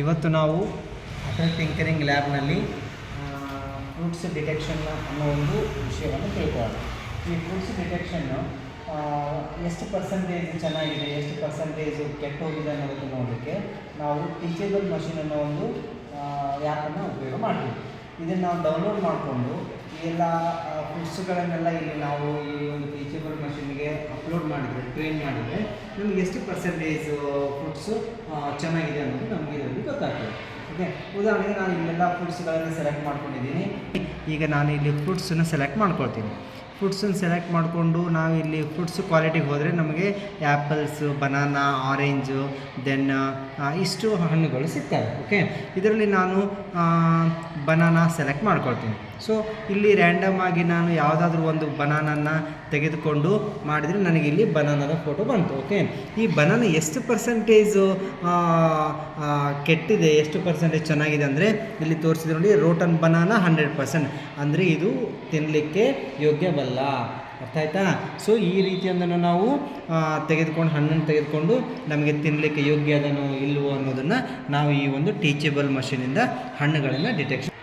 ಇವತ್ತು ನಾವು Atal tinkering ಲ್ಯಾಬ್ನಲ್ಲಿ fruits detection ಅನ್ನೋ ಒಂದು ವಿಷಯವನ್ನು ತಿಳ್ಕೊಳ್ಳೋಣ. ಈ ಫ್ರೂಟ್ಸ್ ಡಿಟೆಕ್ಷನ್ನು ಎಷ್ಟು ಪರ್ಸೆಂಟೇಜ್ ಚೆನ್ನಾಗಿದೆ, ಎಷ್ಟು ಪರ್ಸೆಂಟೇಜು ಕೆಟ್ಟೋಗಿದೆ ಅನ್ನೋದನ್ನು ನೋಡಲಿಕ್ಕೆ ನಾವು ಟೀಚೇಬಲ್ ಮಷಿನ್ ಅನ್ನೋ ಒಂದು ಆ್ಯಪನ್ನು ಉಪಯೋಗ ಮಾಡ್ತೀವಿ. ಇದನ್ನು ನಾವು ಡೌನ್ಲೋಡ್ ಮಾಡಿಕೊಂಡು ಎಲ್ಲ ಫ್ರೂಟ್ಸ್ಗಳನ್ನೆಲ್ಲ ಇಲ್ಲಿ ನಾವು ಈ ಒಂದು ಟೀಚೇಬಲ್ ಮಷಿನ್ಗೆ ಅಪ್ಲೋಡ್ ಮಾಡಿದರೆ, ಟ್ರೈನ್ ಮಾಡಿದರೆ ನಮಗೆ ಎಷ್ಟು ಪರ್ಸೆಂಟೇಜು ಫ್ರೂಟ್ಸು ಚೆನ್ನಾಗಿದೆ ಅನ್ನೋದು ನಮಗೆ ಇದರಲ್ಲಿ ಗೊತ್ತಾಗ್ತದೆ. ಓಕೆ, ಉದಾಹರಣೆಗೆ ನಾನು ಇಲ್ಲೆಲ್ಲ ಫ್ರೂಟ್ಸ್ಗಳನ್ನು ಸೆಲೆಕ್ಟ್ ಮಾಡ್ಕೊಂಡಿದ್ದೀನಿ. ಈಗ ನಾನು ಇಲ್ಲಿ ಫ್ರೂಟ್ಸನ್ನು ಸೆಲೆಕ್ಟ್ ಮಾಡ್ಕೊಳ್ತೀನಿ. ಫ್ರೂಟ್ಸನ್ನು ಸೆಲೆಕ್ಟ್ ಮಾಡಿಕೊಂಡು ನಾವು ಇಲ್ಲಿ ಫ್ರೂಟ್ಸ್ ಕ್ವಾಲಿಟಿಗೆ ಹೋದರೆ ನಮಗೆ ಆ್ಯಪಲ್ಸು, ಬನಾನಾ, ಆರೆಂಜು, ದೆನ್ ಇಷ್ಟು ಹಣ್ಣುಗಳು ಸಿಗ್ತವೆ. ಓಕೆ, ಇದರಲ್ಲಿ ನಾನು ಬನಾನಾ ಸೆಲೆಕ್ಟ್ ಮಾಡ್ಕೊಳ್ತೀನಿ. ಸೊ ಇಲ್ಲಿ ರ್ಯಾಂಡಮ್ ಆಗಿ ನಾನು ಯಾವುದಾದ್ರೂ ಒಂದು ಬನಾನನ್ನು ತೆಗೆದುಕೊಂಡು ಮಾಡಿದರೆ ನನಗೆ ಇಲ್ಲಿ ಬನಾನದ ಫೋಟೋ ಬಂತು. ಓಕೆ, ಈ ಬನಾನ ಎಷ್ಟು ಪರ್ಸೆಂಟೇಜು ಕೆಟ್ಟಿದೆ, ಎಷ್ಟು ಪರ್ಸೆಂಟೇಜ್ ಚೆನ್ನಾಗಿದೆ ಅಂದರೆ ಇಲ್ಲಿ ತೋರಿಸಿದ್ರೆ ನೋಡಿ, ರೋಟನ್ ಬನಾನ 100%, ಅಂದರೆ ಇದು ತಿನ್ನಲಿಕ್ಕೆ ಯೋಗ್ಯವಲ್ಲ. ಅರ್ಥ ಆಯ್ತಾ? ಸೊ ಈ ರೀತಿಯೊಂದನ್ನು ನಾವು ಹಣ್ಣನ್ನು ತೆಗೆದುಕೊಂಡು ನಮಗೆ ತಿನ್ನಲಿಕ್ಕೆ ಯೋಗ್ಯ ಅದನ್ನು ಇಲ್ಲವೋ ಅನ್ನೋದನ್ನು ನಾವು ಈ ಒಂದು ಟೀಚೇಬಲ್ ಮಷೀನಿಂದ ಹಣ್ಣುಗಳನ್ನು ಡಿಟೆಕ್ಷನ್